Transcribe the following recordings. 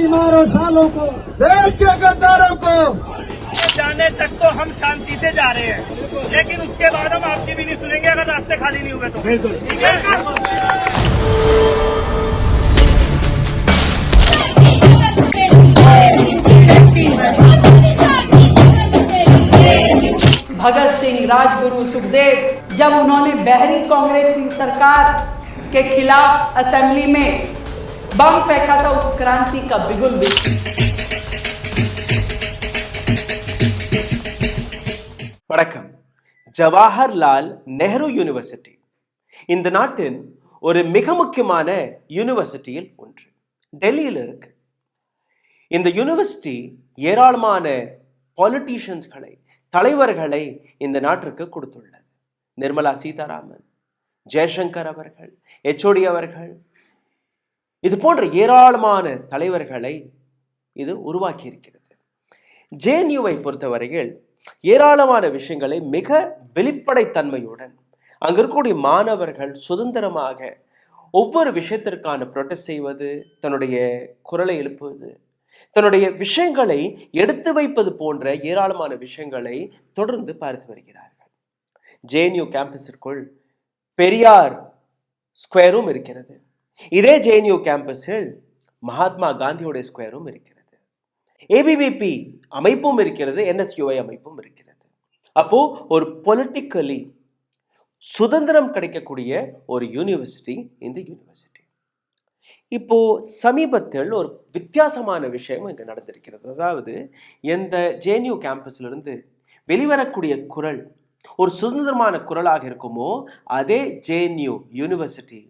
बीमारों सालों को, देश के गद्दारों को जाने तक तो हम शांति से जा रहे हैं, लेकिन उसके बाद हम आपकी भी नहीं सुनेंगे अगर रास्ते खाली नहीं हुए तो। बिल्कुल ठीक है। भगत सिंह, राजगुरु, सुखदेव, जब उन्होंने बहरी कांग्रेस की सरकार के खिलाफ असेंबली में बम फेंका था, उस क्रांति का बिगुल भी। வணக்கம். ஜவஹர்லால் நேரு யூனிவர்சிட்டி இந்த நாட்டின் ஒரு மிக முக்கியமான யூனிவர்சிட்டியில் ஒன்று. டெல்லியில் இருக்கு. இந்த யூனிவர்சிட்டி ஏராளமான பாலிட்டிஷியன்ஸ்களை, தலைவர்களை இந்த நாட்டிற்கு கொடுத்துள்ளது. நிர்மலா சீதாராமன், ஜெயசங்கர் அவர்கள், HOD அவர்கள், இது போன்ற ஏராளமான தலைவர்களை இது உருவாக்கி இருக்கிறது. JNUவை பொறுத்தவரையில் ஏராளமான விஷயங்களை மிக வெளிப்படைத்தன்மையுடன் அங்கு இருக்கக்கூடிய மாணவர்கள் சுதந்திரமாக ஒவ்வொரு விஷயத்திற்கான ப்ரொடெஸ்ட் செய்வது, தன்னுடைய குரலை எழுப்புவது, தன்னுடைய விஷயங்களை எடுத்து வைப்பது போன்ற ஏராளமான விஷயங்களை தொடர்ந்து பார்த்து வருகிறார்கள். JNU கேம்பஸிற்குள் பெரியார் ஸ்கொயரும் இருக்கிறது. இதே JNU கேம்பஸில் மகாத்மா காந்தியோட ஸ்கொயரும் இருக்கிறது. ABVP அமைப்பும் இருக்கிறது, NSUI அமைப்பும் இருக்கிறது. அப்போ ஒரு பொலிட்டிக்கலி சுதந்திரம் கிடைக்கக்கூடிய ஒரு யூனிவர்சிட்டி இந்த யூனிவர்சிட்டி. இப்போ சமீபத்தில் ஒரு வித்தியாசமான விஷயம் இங்கே நடந்திருக்கிறது. அதாவது எந்த JNU கேம்பஸிலிருந்து வெளிவரக்கூடிய குரல் ஒரு சுதந்திரமான குரலாக இருக்குமோ, அதே JNU யூனிவர்சிட்டி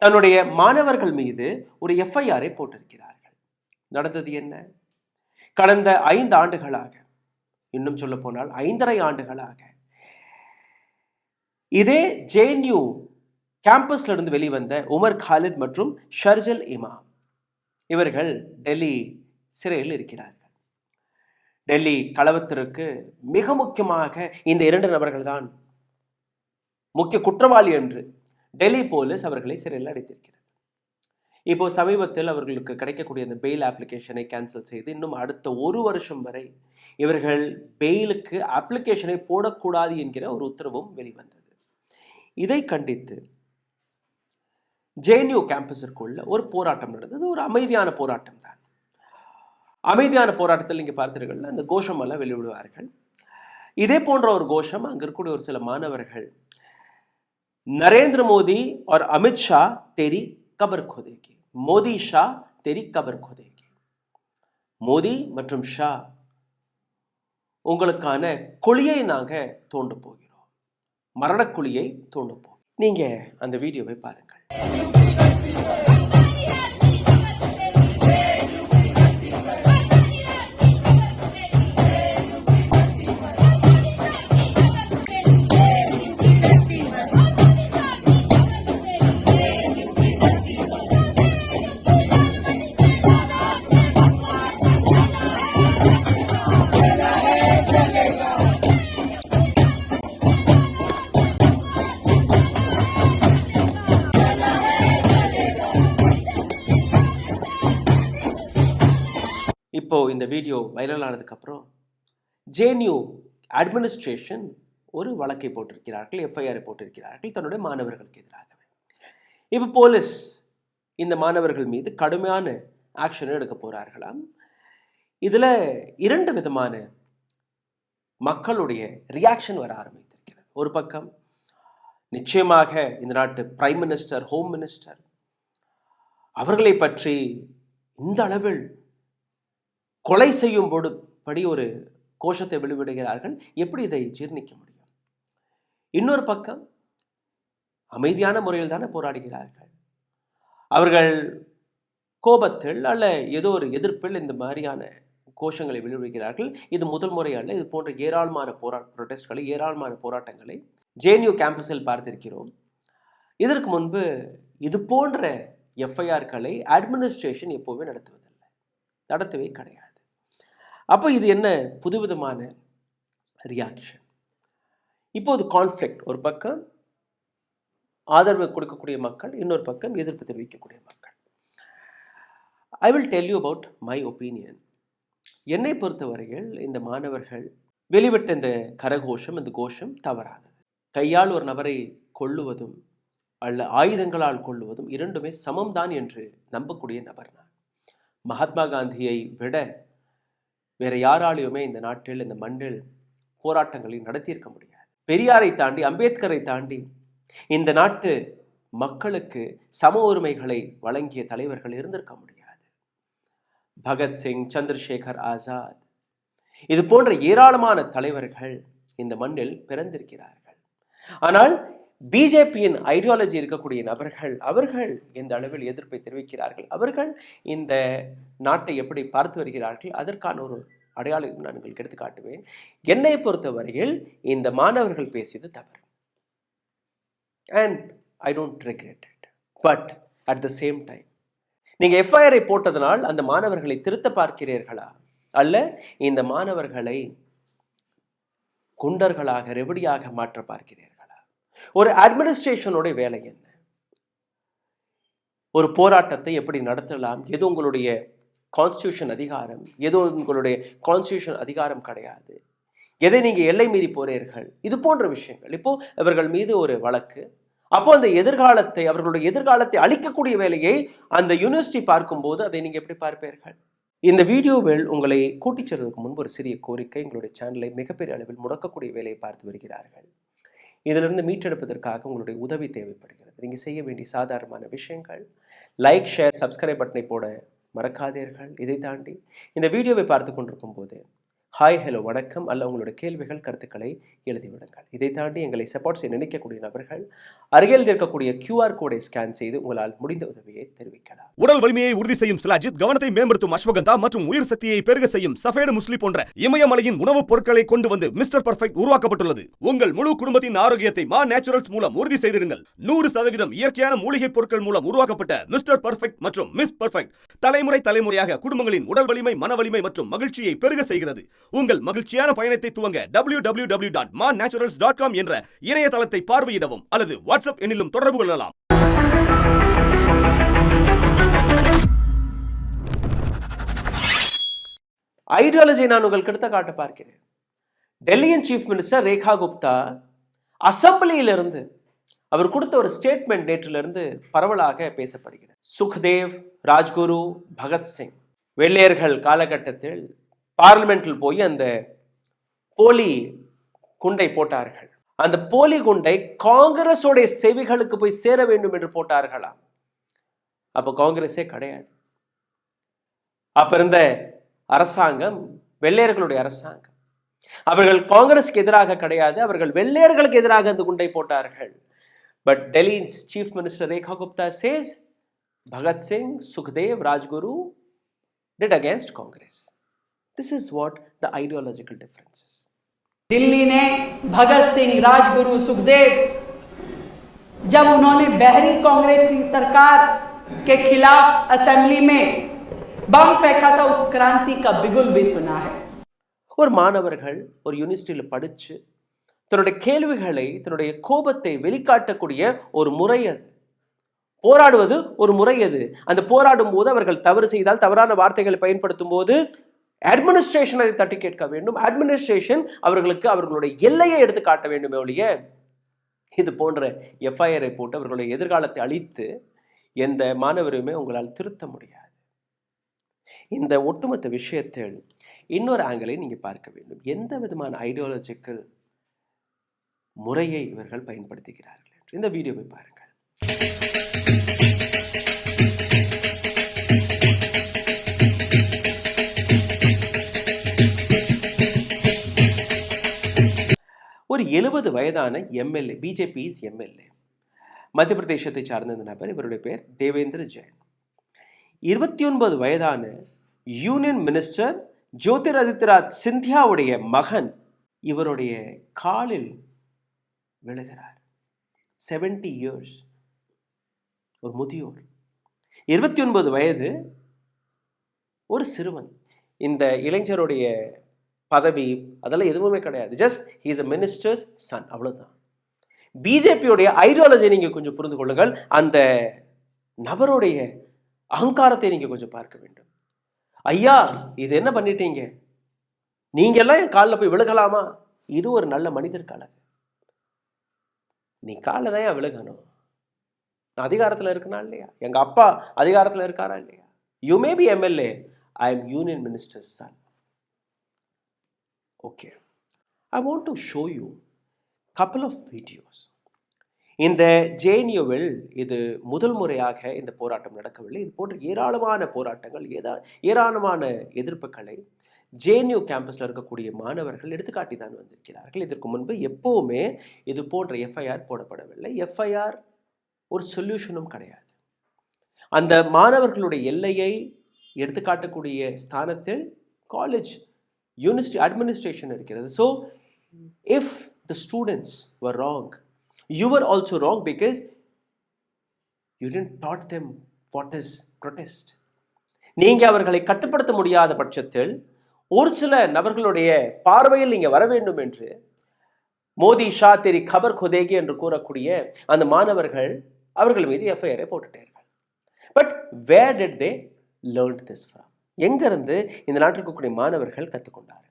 தன்னுடைய மாணவர்கள் மீது ஒரு FIR போட்டிருக்கிறார்கள். நடந்தது என்ன? கடந்த 5 ஆண்டுகளாக, இன்னும் சொல்ல போனால் 5.5 ஆண்டுகளாக இதே JNU கேம்பஸ்ல இருந்து வெளிவந்த உமர் காலித் மற்றும் ஷர்ஜல் இமாம் இவர்கள் டெல்லி சிறையில் இருக்கிறார்கள். டெல்லி கலவரத்திற்கு மிக முக்கியமாக இந்த 2 நபர்கள் தான் முக்கிய குற்றவாளி என்று டெல்லி போலீஸ் அவர்களை சிறையில் அடைத்திருக்கிறது. இப்போ சமீபத்தில் அவர்களுக்கு கிடைக்கக்கூடிய அந்த பெயில் அப்ளிகேஷனை கேன்சல் செய்து இன்னும் அடுத்த 1 வருஷம் வரை இவர்கள் பெயிலுக்கு அப்ளிகேஷனை போடக்கூடாது என்கிற ஒரு உத்தரவும் வெளிவந்தது. இதை கண்டித்து JNU கேம்பஸிற்குள்ள ஒரு போராட்டம் நடந்தது. ஒரு அமைதியான போராட்டம் தான். அமைதியான போராட்டத்தில் இங்கே பார்த்தீர்கள், அந்த கோஷம் எல்லாம் வெளியிடுவார்கள். இதே போன்ற ஒரு கோஷம் அங்கே இருக்கக்கூடிய ஒரு சில மாணவர்கள், நரேந்திர மோடி और अमित शाह तेरी कबर खोदेगी, மோடி ஷா तेरी कबर खोदेगी. மோடி மற்றும் ஷா உங்களுக்கான குழியை நாங்க தோண்ட போகிறோம், மரணக்குழியை தோண்ட போகிறோம். நீங்க அந்த வீடியோவை பாருங்கள். இப்போ இந்த வீடியோ வைரல் ஆனதுக்கப்புறம் JNU அட்மினிஸ்ட்ரேஷன் ஒரு வழக்கை போட்டிருக்கிறார்கள், FIR போட்டிருக்கிறார்கள் தன்னுடைய மாணவர்களுக்கு எதிராகவே. இப்போ போலீஸ் இந்த மாணவர்கள் மீது கடுமையான ஆக்ஷன் எடுக்க போறார்களாம். இதில் 2 விதமான மக்களுடைய ரியாக்ஷன் வர ஆரம்பித்திருக்கிறது. ஒரு பக்கம் நிச்சயமாக இந்த நாட்டு பிரைம் மினிஸ்டர், ஹோம் மினிஸ்டர் அவர்களை பற்றி இந்த அளவில் கொலை செய்யும் படி ஒரு கோஷத்தை வெளிவிடுகிறார்கள். எப்படி இதை ஜீர்ணிக்க முடியும்? இன்னொரு பக்கம் அமைதியான முறையில் தானே போராடுகிறார்கள். அவர்கள் கோபத்தில் அல்ல ஏதோ ஒரு எதிர்ப்பில் இந்த மாதிரியான கோஷங்களை வெளிவிடுகிறார்கள். இது முதல் முறை அல்ல. இது போன்ற ஏராளமான ப்ரொடெஸ்ட்களை, ஏராளமான போராட்டங்களை JNU கேம்பஸில் பார்த்திருக்கிறோம். இதற்கு முன்பு இது போன்ற FIRகளை அட்மினிஸ்ட்ரேஷன் எப்போவுமே நடத்தவே கிடையாது. அப்போ இது என்ன புதுவிதமான ரியாக்ஷன்? இப்போது கான்ஃப்ளிக்ட், ஒரு பக்கம் ஆதரவு கொடுக்கக்கூடிய மக்கள், இன்னொரு பக்கம் எதிர்ப்பு தெரிவிக்கக்கூடிய மக்கள். I will tell you about my opinion. என்னை பொறுத்தவரையில் இந்த மாணவர்கள் வெளிவிட்ட இந்த கரகோஷம், இந்த கோஷம் தவறானது. கையால் ஒரு நபரை கொல்லுவதும் அல்ல ஆயுதங்களால் கொல்லுவதும் இரண்டுமே சமம்தான் என்று நம்பக்கூடிய நபர் நான். மகாத்மா காந்தியை விட வேற யாராலையுமே இந்த நாட்டில், இந்த மண்ணில் போராட்டங்களை நடத்தியிருக்க முடியாது. பெரியாரை தாண்டி, அம்பேத்கரை தாண்டி இந்த நாட்டு மக்களுக்கு சம உரிமைகளை வழங்கிய தலைவர்கள் இருந்திருக்க முடியாது. பகத்சிங், சந்திரசேகர் ஆசாத், இது போன்ற ஏராளமான தலைவர்கள் இந்த மண்ணில் பிறந்திருக்கிறார்கள். ஆனால் பிஜேபியின் ஐடியாலஜி இருக்கக்கூடிய நபர்கள், அவர்கள் எந்த அளவில் எதிர்ப்பை தெரிவிக்கிறார்கள், அவர்கள் இந்த நாட்டை எப்படி பார்த்து வருகிறார்கள், அதற்கான ஒரு அடையாளம் நான் உங்களுக்கு எடுத்து காட்டுவேன். என்னை பொறுத்தவரையில் இந்த மாணவர்கள் பேசியது தவறு. And I don't regret it. But at the same time, நீங்க எஃப்ஐஆரை போட்டதனால் அந்த மாணவர்களை திருத்த பார்க்கிறீர்களா, அல்ல இந்த மாணவர்களை குண்டர்களாக, ரெவடியாக மாற்ற பார்க்கிறீர்களா? ஒரு அட்மினிஸ்ட்ரேஷனோட வேலை என்ன? ஒரு போராட்டத்தை எப்படி நடத்தலாம், எது உங்களுடைய கான்ஸ்டியூஷன் அதிகாரம், எது உங்களுடைய கான்ஸ்டியூஷன் அதிகாரம் கிடையாது, எதை நீங்க எல்லை மீறி போறீர்கள், இது போன்ற விஷயங்கள். இப்போ இவர்கள் மீது ஒரு வழக்கு. அப்போ அந்த எதிர்காலத்தை, அவர்களுடைய எதிர்காலத்தை அளிக்கக்கூடிய வேலையை அந்த யூனிவர்சிட்டி பார்க்கும்போது அதை நீங்க எப்படி பார்ப்பீர்கள்? இந்த வீடியோவில் உங்களை கூட்டிச் செல்வதற்கு முன்பு ஒரு சிறிய கோரிக்கை. எங்களுடைய சேனலை மிகப்பெரிய அளவில் முடக்கக்கூடிய வேலையை பார்த்து வருகிறார்கள். இதிலிருந்து மீட்டெடுப்பதற்காக உங்களுடைய உதவி தேவைப்படுகிறது. நீங்கள் செய்ய வேண்டிய சாதாரணமான விஷயங்கள், லைக், ஷேர், சப்ஸ்கிரைப் பட்டனை போட மறக்காதீர்கள். இதை தாண்டி இந்த வீடியோவை பார்த்து கொண்டிருக்கும் போது ஹாய், ஹலோ, வணக்கம் அல்ல உங்களுடைய கேள்விகள், கருத்துக்களை எழுதிவிடுங்கள். இதை தாண்டி எங்களை சப்போர்ட் செய்ய நினைக்கக்கூடிய நபர்கள் அருகில் இருக்கக்கூடிய QR கோடை ஸ்கேன் செய்து உங்களால் முடிந்த உதவியை தெரிவிக்கலாம். உடல் வலிமையை உறுதி செய்யும் சிலாஜித், கவனத்தை மேம்படுத்தும் அஸ்வகந்தா மற்றும் உயிர் சக்தியை பெருக செய்யும் சஃபேடு முஸ்லி போன்ற இமயமலையின் உணவுப் பொருட்களை கொண்டு வந்து மிஸ்டர் பர்ஃபெக்ட் உருவாக்கப்பட்டுள்ளது. உங்கள் முழு குடும்பத்தின் ஆரோக்கியத்தை மா நேச்சுரல்ஸ் மூலம் உறுதி செய்திருங்கள். 100% இயற்கையான மூலிகை பொருட்கள் மூலம் உருவாக்கப்பட்ட மிஸ்டர் பர்ஃபெக்ட் மற்றும் மிஸ் பர்ஃபெக்ட் தலைமுறையாக குடும்பங்களின் உடல் வலிமை, மன வலிமை மற்றும் மகிழ்ச்சியை பெருக செய்கிறது. உங்கள் மகிழ்ச்சியான பயணத்தை துவங்க www.mannaturals.com என்ற இணையதளத்தை பார்வையிடவும் அல்லது வாட்ஸ்அப் எண்ணிலும் தொடர்பு கொள்ளலாம். ஐடியாலஜி நான் உங்களுக்கு எடுத்து காட்ட பார்க்கிறேன். டெல்லியின் சீஃப் மினிஸ்டர் ரேகா குப்தா அசம்பிளியிலிருந்து அவர் கொடுத்த ஒரு ஸ்டேட்மெண்ட் நேற்றிலிருந்து பரவலாக பேசப்படுகிறது. சுக்தேவ், ராஜ்குரு, பகத்சிங் வெள்ளையர்கள் காலகட்டத்தில் பார்லிமெண்டில் போய் அந்த போலி குண்டை போட்டார்கள். அந்த போலி குண்டை காங்கிரஸோடைய செவிகளுக்கு போய் சேர வேண்டும் என்று போட்டார்களாம். அப்ப காங்கிரஸே கிடையாது. அப்ப இருந்த அரசாங்கம் வெள்ளையர்களுடைய அரசாங்கம். அவர்கள் காங்கிரஸுக்கு எதிராக கிடையாது, அவர்கள் வெள்ளையர்களுக்கு எதிராக அந்த குண்டை போட்டார்கள். But Delhi's chief minister Rekha Gupta says Bhagat Singh, Sukhdev, Rajguru did against Congress. This is what the ideological difference is. Delhi ने भगत सिंह, राजगुरु, सुखदेव, जब उन्होंने बहरी कांग्रेस की सरकार के खिलाफ असेंबली में बम फेंका था, उस क्रांति का बिगुल भी सुना है. ஒரு மாணவர்கள் ஒரு யூனிவர்சிட்டியில் படிச்சு தன்னுடைய கேள்விகளை, தன்னுடைய கோபத்தை வெளிக்காட்டக்கூடிய ஒரு முறை அது. போராடுவது ஒரு முறை அது. அந்த போராடும் போது அவர்கள் தவறு செய்தால், தவறான வார்த்தைகளை பயன்படுத்தும் போது அட்மினிஸ்ட்ரேஷன் அதை தட்டி கேட்க வேண்டும். அட்மினிஸ்ட்ரேஷன் அவர்களுக்கு அவர்களுடைய எல்லையை எடுத்து காட்ட வேண்டும். ஒழிய இது போன்ற எஃப்ஐஆரை போட்டு அவர்களுடைய எதிர்காலத்தை அழித்து எந்த மாணவரையுமே உங்களால் திருத்த முடியாது. இந்த ஒட்டுமொத்த விஷயத்தில் இன்னொரு ஆங்கிளை நீங்க பார்க்க வேண்டும். எந்த விதமான ஐடியாலஜிக்கல் முறையை இவர்கள் பயன்படுத்துகிறார்கள் என்று இந்த வீடியோவை பாருங்கள். ஒரு 70 வயதான எம்எல்ஏ, பிஜேபி எம்எல்ஏ, மத்திய பிரதேசத்தை சார்ந்த நபர். இவருடைய பேர் தேவேந்திர ஜெயின். 29 வயதான யூனியன் மினிஸ்டர் ஜோதிராதித்யநாத் சிந்தியாவுடைய மகன் இவருடைய காலில் விழுகிறார். 70 years, ஒரு முதியோர், 29 வயது, ஒரு சிறுவன். இந்த இளைஞருடைய பதவி அதெல்லாம் எதுவுமே கிடையாது. Just he is a minister's son, அவ்வளவுதான். பிஜேபியோடைய ஐடியாலஜி நீங்க கொஞ்சம் புரிந்து கொள்ளுங்கள். அந்த நபருடைய அகங்காரத்தை நீங்க கொஞ்சம் பார்க்க வேண்டும். ஐயா, இது என்ன பண்ணிட்டீங்க, நீங்க எல்லாம் என் காலில் போய் விழுகலாமா? இது ஒரு நல்ல மனிதருக்கு அழகு. நீ காலில் தான் விழுகணும். நான் அதிகாரத்தில் இருக்கனா இல்லையா? எங்க அப்பா அதிகாரத்தில் இருக்காரா இல்லையா? You may be MLA, I am union minister's son. Okay, I want to show you couple of videos. இந்த ஜேஎன்யூவில் இது முதல் முறையாக இந்த போராட்டம் நடக்கவில்லை. இது போன்ற ஏராளமான போராட்டங்கள், ஏராளமான எதிர்ப்புகளை ஜேஎன்யூ கேம்பஸில் இருக்கக்கூடிய மாணவர்கள் எடுத்துக்காட்டி தான் வந்திருக்கிறார்கள். இதற்கு முன்பு எப்போவுமே இது போன்ற எஃப்ஐஆர் போடப்படவில்லை. எஃப்ஐஆர் ஒரு சொல்யூஷனும் கிடையாது. அந்த மாணவர்களுடைய எல்லையை எடுத்துக்காட்டக்கூடிய ஸ்தானத்தில் காலேஜ், யூனிவர்சிட்டி அட்மினிஸ்ட்ரேஷன் இருக்கிறது. So if the students were wrong, you were also wrong because you didn't taught them what is protest. நீங்க அவர்களை கட்டுப்படுத்த முடியாத பட்சத்தில் ஒரு சில நபர்களுடைய பார்வையில் நீங்க வர வேண்டும் என்று மோடி ஷா தெரி கபர் खुदेगी என்று கூறக்கூடிய அந்த மாணவர்கள் அவர்கள் மீது எஃப்ஐஆரை போட்டுட்டார்கள். But where did they learn this from? எங்கிருந்து இந்த நாட்டில் இருக்கக்கூடிய மாணவர்கள் கற்றுக்கொண்டார்கள்?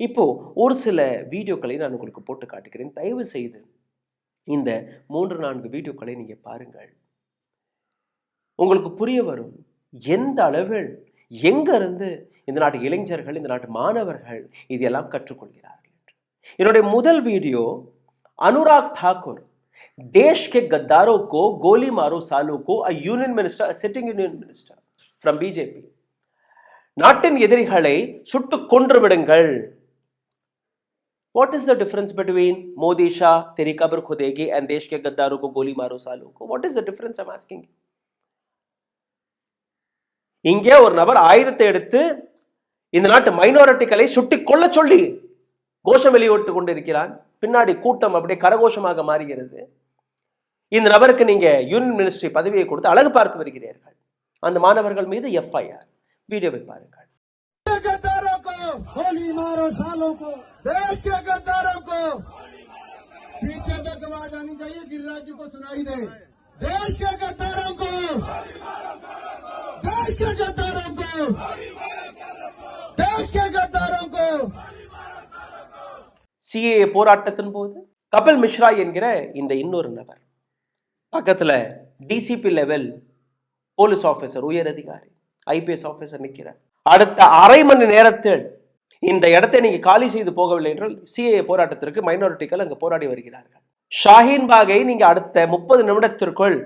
இப்போ ஒரு சில வீடியோக்களை நான் உங்களுக்கு போட்டு காட்டுகிறேன். தயவு செய்து இந்த 3-4 வீடியோக்களை நீங்க பாருங்கள். உங்களுக்கு புரிய வரும் எந்த அளவில் எங்கிருந்து இந்த நாட்டு இளைஞர்கள், இந்த நாட்டு மாணவர்கள் இதெல்லாம் கற்றுக்கொள்கிறார்கள். என்னுடைய முதல் வீடியோ, अनुराग ठाकुर, देश के गद्दारों को गोली मारो सालों को, a union minister, a sitting union minister from BJP. நாட்டின் எதிரிகளை சுட்டு கொன்று விடுங்கள். What is the difference between Modi Shah तेरी कब्र खुदेगी and देश के गद्दारों को गोली मारो सालों को? What is the difference? I'm asking you. இங்கே ஒரு நபர் ஆயுதத்தை எடுத்து இந்த நாட்டு மைனாரிட்டிகளை சுட்டி கொள்ள சொல்லி கோஷம் வெளியிட்டு கொண்டிருக்கிறான். பின்னாடி கூட்டம் அப்படியே கரகோஷமாக மாறுகிறது. இந்த நபருக்கு நீங்க யூனியன் மினிஸ்ட்ரி பதவியை கொடுத்து அழகு பார்த்து வருகிறீர்கள். அந்த மாணவர்கள் மீது எஃப்ஐஆர். வீடியோவை பாருங்கள். गद्दारों को गोली मारो सालों को, देश के गद्दारों को पीछे तक आवाज आनी चाहिए, गिरिराज जी को सुनाई दे। देश के गद्दारों को, देश के गद्दारों को, देश के गद्दारों को. சிஏஏ போராட்டத்தின் போது கபில் மிஸ்ரா என்கிற இந்த இன்னொரு நபர் பக்கத்துல டிசிபி லெவல் போலீஸ் ஆபீசர், உயர் அதிகாரி, ஐபிஎஸ் ஆபீசர் நிற்கிறார். அடுத்த அரை மணி நேரத்தில் இந்த இடத்தை நீங்க காலி செய்து போகவில்லை என்றால் சிஏஏ போராட்டத்திற்கு மைனாரிட்டிகள் அங்கு போராடி வருகிறார்கள். ஷாஹீன் பாகை நீங்க அடுத்த 30 நிமிடத்திற்குள்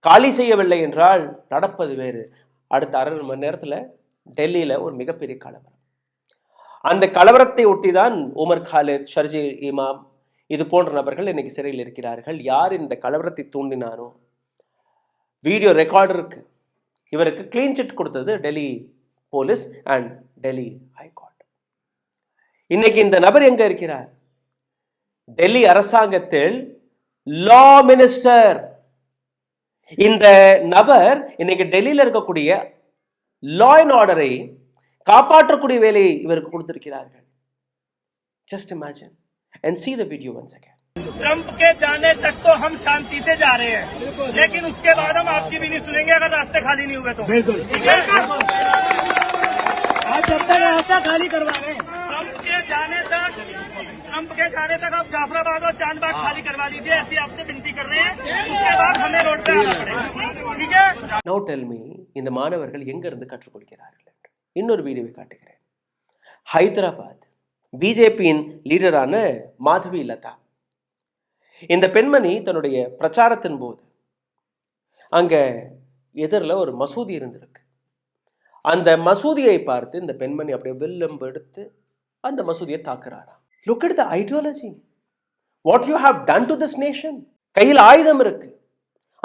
காலி செய்யவில்லை என்றால் நடப்பது வேறு. அடுத்த அரை மணி நேரத்தில் டெல்லியில ஒரு மிகப்பெரிய கலவரம். அந்த கலவரத்தை ஒட்டிதான் உமர் காலித், ஷர்ஜி இமாம் இது போன்ற நபர்கள் இன்னைக்கு சிறையில் இருக்கிறார்கள். யார் இந்த கலவரத்தை தூண்டினாரோ வீடியோ ரெக்கார்டர் இருக்கு. இவருக்கு கிளீன் சிட் கொடுத்தது Delhi police and Delhi high court. இன்னைக்கு இந்த நபர் எங்க இருக்கிறார்? டெல்லி அரசாங்கத்தில் லா மினிஸ்டர். இந்த நபர் இன்னைக்கு டெல்லியில் இருக்கக்கூடிய லா அண்ட் ஆர்டரை காப்பாற்றக்கூடிய வேலையை இவருக்கு கொடுத்திருக்கிறார்கள். Just imagine and see the video once again. Trump के जाने तक तो हम शांति से जा रहे हैं, लेकिन उसके बाद हम आपकी भी नहीं सुनेंगे अगर रास्ते खाली नहीं हुए तो। बिल्कुल ठीक है। आज जब तक रास्ता खाली करवा रहे हैं, ट्रंप के जाने तक आप जाफराबाद और चांदबाग खाली करवा लीजिए, ऐसी आपसे विनती कर रहे हैं। उसके बाद हमें रोड पे आना पड़ेगा, ठीक है। Now tell me, இந்த மாணவர்கள் எங்க இருந்து கற்றுக்கொள்கிறார்கள்? இன்னொரு வீடியோவை காட்டுகிறேன். ஹைதராபாத் பிஜேபியின் லீடரான மாதவி லதா, இந்த பெண்மணி தன்னுடைய பிரச்சாரத்தின் போது அங்க எதிரில் ஒரு மசூதி இருந்திருக்கு. அந்த மசூதியை பார்த்து இந்த பெண்மணி அப்படியே வில்லம்பு எடுத்து அந்த மசூதியை தாக்குறாராம். Look at the ideology, what you have done to this nation. கையில் ஆயுதம் இருக்கு.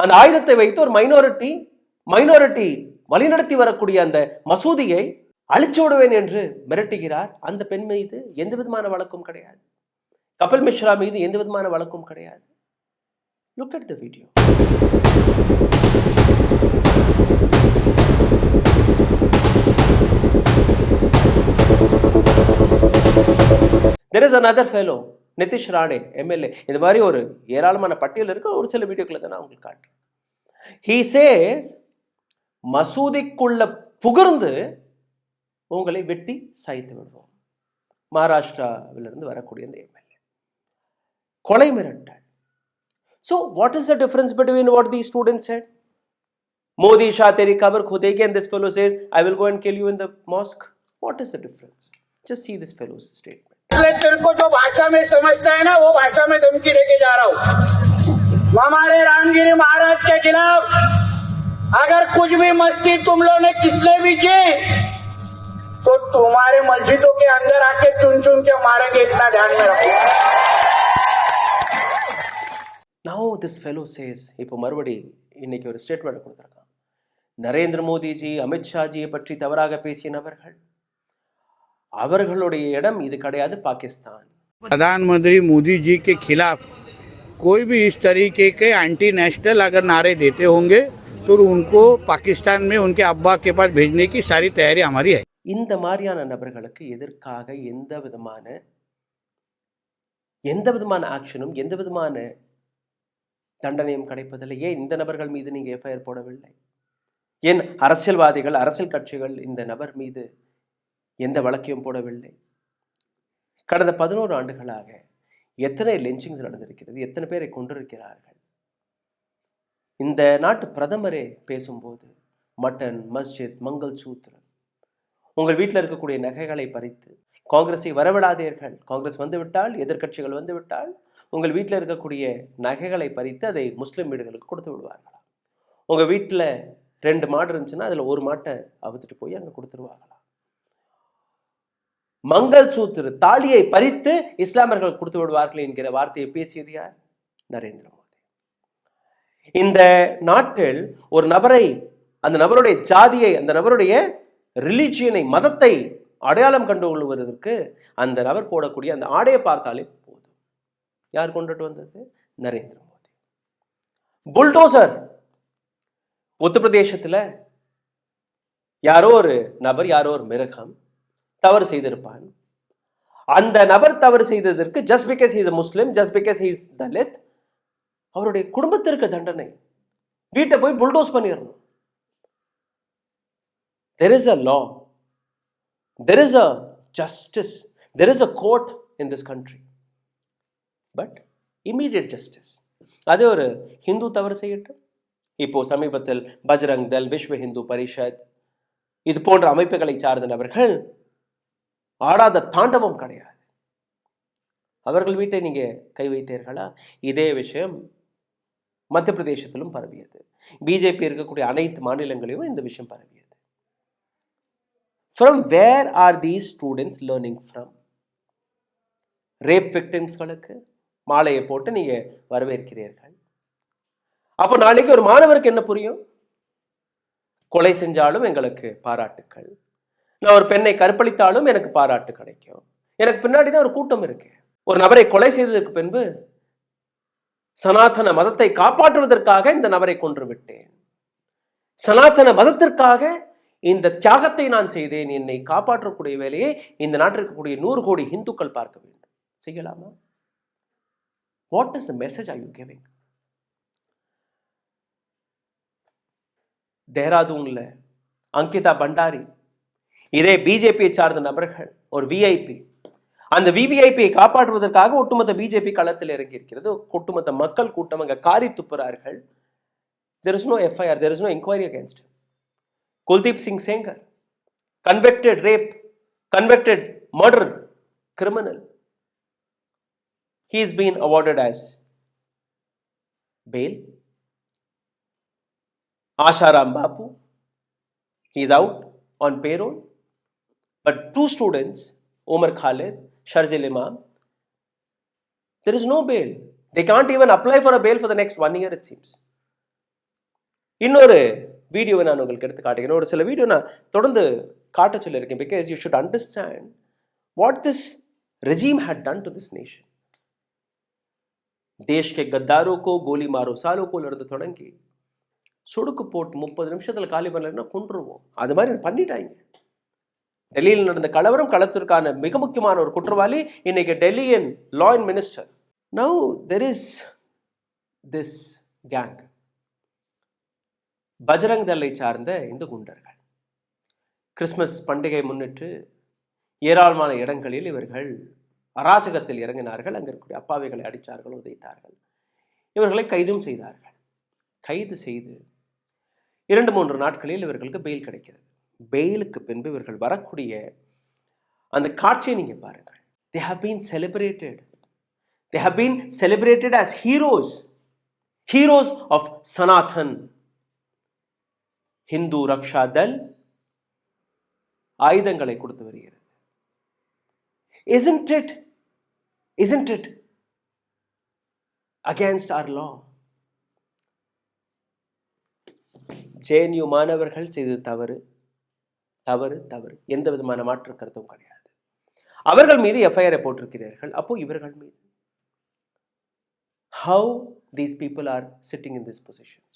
அந்த ஆயுதத்தை வைத்து ஒரு மைனாரிட்டி வழிநடத்தி வரக்கூடிய அந்த மசூதியை அழிச்சு விடுவேன் என்று மிரட்டுகிறார். அந்த பெண் மீது எந்த விதமான வழக்கும் கிடையாது. கபில் மிஸ்ரா மீது எந்த விதமான வழக்கும் கிடையாது. Look at the video. There is another fellow, Nitish Rane, MLA. இந்த மாதிரி ஒரு ஏராளமான பட்டியல் இருக்க ஒரு சில வீடியோக்களை தான் நான் உங்களுக்கு காட்டுறேன். He says மசூதிக்குள்ள புகுந்து உங்களை வெட்டி சாய்த்து விடுவோம். மகாராஷ்டிராவிலிருந்து வரக்கூடிய இந்த எம்எல்ஏ கொலை மிரட்டல். So what is the difference between what these students said? Modi Shah teri kabar khudegi, and this fellow says I will go and kill you in the mosque. What is the difference? Just see this fellow's statement. तेरे को जो भाषा में समझता है ना, वो भाषा में धमकी लेके जा रहा हूँ. हमारे रामगिरी महाराज के खिलाफ अगर कुछ भी मस्ती तुम लोग ने किसने भी की तो तुम्हारे मस्जिदों के अंदर आके चुन चुन के मारेंगे, इतना ध्यान में रखो. Now this fellow says, இப்போ மறுபடி இன்னைக்கு ஒரு ஸ்டேட்மெண்ட் கொடுத்துருக்கான். நரேந்திர மோடிஜி, அமித்ஷாஜியை பற்றி தவறாக பேசிய நபர்கள், அவர்களுடைய இடம் இது கிடையாது பாகிஸ்தான். प्रधानमंत्री मोदी जी के खिलाफ कोई भी इस तरीके के एंटी नेशनल अगर नारे देते होंगे तो उनको पाकिस्तान में उनके अब्बा के पास भेजने की सारी तैयारी हमारी है. இந்த மாதிரியான நபர்களுக்கு எதற்காக எந்த விதமான ஆக்ஷனும் எந்த விதமான தண்டனையும் கிடைப்பதில்லை? ஏன் இந்த நபர்கள் மீது நீங்க எஃப்ஐஆர் போடவில்லை? ஏன் அரசியல்வாதிகள், அரசியல் கட்சிகள் இந்த நபர் மீது எந்த வழக்கையும் போடவில்லை? கடந்த 11 ஆண்டுகளாக எத்தனை லென்ச்சிங்ஸ் நடந்திருக்கிறது, எத்தனை பேரை கொண்டிருக்கிறார்கள். இந்த நாட்டு பிரதமரே பேசும்போது மட்டன், மஸ்ஜித், மங்கள் சூத்திரம், உங்கள் வீட்டில் இருக்கக்கூடிய நகைகளை பறித்து காங்கிரஸை வரவிடாதீர்கள், காங்கிரஸ் வந்துவிட்டால், எதிர்கட்சிகள் வந்துவிட்டால் உங்கள் வீட்டில் இருக்கக்கூடிய நகைகளை பறித்து அதை முஸ்லிம் வீடுகளுக்கு கொடுத்து விடுவார்களாம். உங்கள் வீட்டில் 2 மாடு இருந்துச்சுன்னா அதில் ஒரு மாட்டை அவுத்துட்டு போய் அங்கே கொடுத்துருவாங்களாம். மங்கள் சூத்திர தாலியை பறித்து இஸ்லாமியர்கள் கொடுத்து விடுவார்கள் என்கிற வார்த்தையை பேசியது யார்? நரேந்திர மோடி. இந்த நாட்டில் ஒரு நபரை, அந்த நபருடைய ஜாதியை, அந்த நபருடைய ரிலிஜியனை, மதத்தை அடையாளம் கண்டு கொள்வதற்கு அந்த நபர் போடக்கூடிய அந்த ஆடையை பார்த்தாலே போதும். யார் கொண்டுட்டு வந்தது? நரேந்திர மோடி. புல்டோசர். உத்தரப்பிரதேசத்தில் யாரோ ஒரு நபர், யாரோ ஒரு மிருகம் தவறு செய்திருப்பான். அந்த நபர் தவறு செய்ததற்கு just because he is a Muslim, just because he is Dalit, அவருடைய குடும்பத்திற்கு தண்டனை. வீட்டை போய் புல்டோஸ் பண்ணிடணும். There is a law, there is a justice, there is a court in this country, but immediate justice. அது ஒரு ஹிந்து தவறு செய்யட்டும். இப்போ சமீபத்தில் பஜ்ரங் தள், விஸ்வ ஹிந்து பரிஷத், இது போன்ற அமைப்புகளை சார்ந்த நபர்கள் ஆடாத தாண்டவம் கிடையாது. அவர்கள் வீட்டை நீங்க கை வைத்தீர்களா? இதே விஷயம் மத்திய பிரதேசத்திலும் பரவியது. பிஜேபி இருக்கக்கூடிய அனைத்து மாநிலங்களிலும் இந்த விஷயம் பரவியது. From where are these students learning from? Rape விக்டிம்ஸ்களுக்கு மாலையை போட்டு நீங்க வரவேற்கிறீர்கள். அப்போ நாளைக்கு ஒரு மாணவருக்கு என்ன புரியும்? கொலை செஞ்சாலும் எங்களுக்கு பாராட்டுக்கள், நான் ஒரு பெண்ணை கற்பழித்தாலும் எனக்கு பாராட்டு கிடைக்கும், எனக்கு பின்னாடி தான் ஒரு கூட்டம் இருக்கு. ஒரு நபரை கொலை செய்ததற்கு பின்பு சனாதன மதத்தை காப்பாற்றுவதற்காக இந்த நபரை கொன்று விட்டேன், சனாதன மதத்திற்காக இந்த தியாகத்தை நான் செய்தேன், என்னை காப்பாற்றக்கூடிய வேலையை இந்த நாட்டில் இருக்கக்கூடிய 100 கோடி இந்துக்கள் பார்க்க வேண்டும். செய்யலாமா? What is the message are you giving? தேராதூன்ல அங்கிதா பண்டாரி, இதே பிஜேபியை சார்ந்த நபர்கள், ஒரு விஐபி, அந்த விவிஐபியை காப்பாற்றுவதற்காக ஒட்டுமொத்த பிஜேபி களத்தில் இறங்கி இருக்கிறது. ஒட்டுமொத்த மக்கள் கூட்டம் அங்க காரி துப்புறார்கள். There is no FIR, there is no inquiry against him. Kuldeep Singh Sengar, convicted rape, convicted murder criminal, he is being awarded as bail. Asharam Bapu, he is out on payroll. But 2 students, Omar Khalid, Sharjil Imam, there is no bail. They can't even apply for a bail for the next 1 year, it seems. இன்னொரு வீடியோவை நான் உங்களுக்கு எடுத்து காட்டுகிறேன். ஒரு சில video நான் தொடர்ந்து காட்ட சொல்லியிருக்கேன். Because you should understand what this regime had done to this nation. தேஷ் கே கத்தாரோ கோ கோலி மாரோ சாலோ கோல இருந்து தொடங்கி சொடுக்கு போட்டு 30 நிமிஷத்தில் காலி பண்ணலைன்னா கொன்றுவோம். அது மாதிரி பண்ணிட்டாங்க. டெல்லியில் நடந்த கலவரம், களத்திற்கான மிக முக்கியமான ஒரு குற்றவாளி இன்னைக்கு டெல்லியின் law and minister. Now there is this gang. Bajrang தளை சார்ந்த இந்த குண்டர்கள் கிறிஸ்மஸ் பண்டிகை முன்னிட்டு ஏராளமான இடங்களில் இவர்கள் அராஜகத்தில் இறங்கினார்கள். அங்கே இருக்கக்கூடிய அப்பாவிகளை அடித்தார்கள், உதைத்தார்கள். இவர்களை கைதும் செய்தார்கள். கைது செய்து 2-3 நாட்களில் இவர்களுக்கு பெயில் கிடைக்கிறது. பெயிலுக்கு பின்பு இவர்கள் வரக்கூடிய அந்த காட்சியை நீங்க பாருங்கள். They have been celebrated. They have been celebrated as heroes. Heroes of Sanathan. Hindu Raksha Dal ஆயுதங்களை கொடுத்து வருகிறது. Isn't it against our law? JNU மாணவர்கள் செய்தது தவறு, எந்த விதமான மாற்று கருத்தும் கிடையாது. அவர்கள் மீது எஃப்ஐஆர் போட்டிருக்கிறார்கள். அப்போ இவர்கள் மீது how these people are sitting in these positions,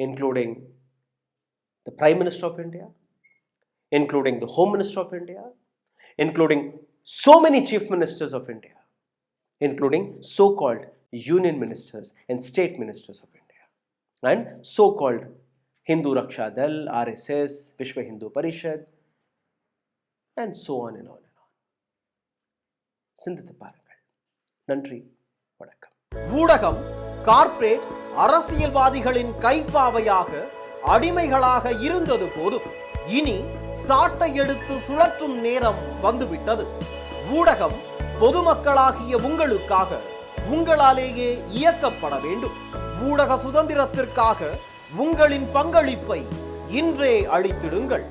including the Prime Minister of India, including the Home Minister of India, including so many chief ministers of India, including so-called union ministers and state ministers of India, and so-called Hindu Raksha Dal, RSS, Vishwa Hindu Parishad, and so on and on and on. சிந்தித்து பாருங்கள். நன்றி, வணக்கம். ஊடகம் corporate அரசியல்வாதிகளின் கைப்பாவையாக அடிமைகளாக இருந்தது போதும். இனி சாட்டை எடுத்து சுழற்றும் நேரம் வந்துவிட்டது. ஊடகம் பொதுமக்களாகிய உங்களுக்காக, உங்களாலேயே இயக்கப்பட வேண்டும். ஊடக சுதந்திரத்திற்காக உங்களின் பங்களிப்பை இன்றே அளித்திடுங்கள்.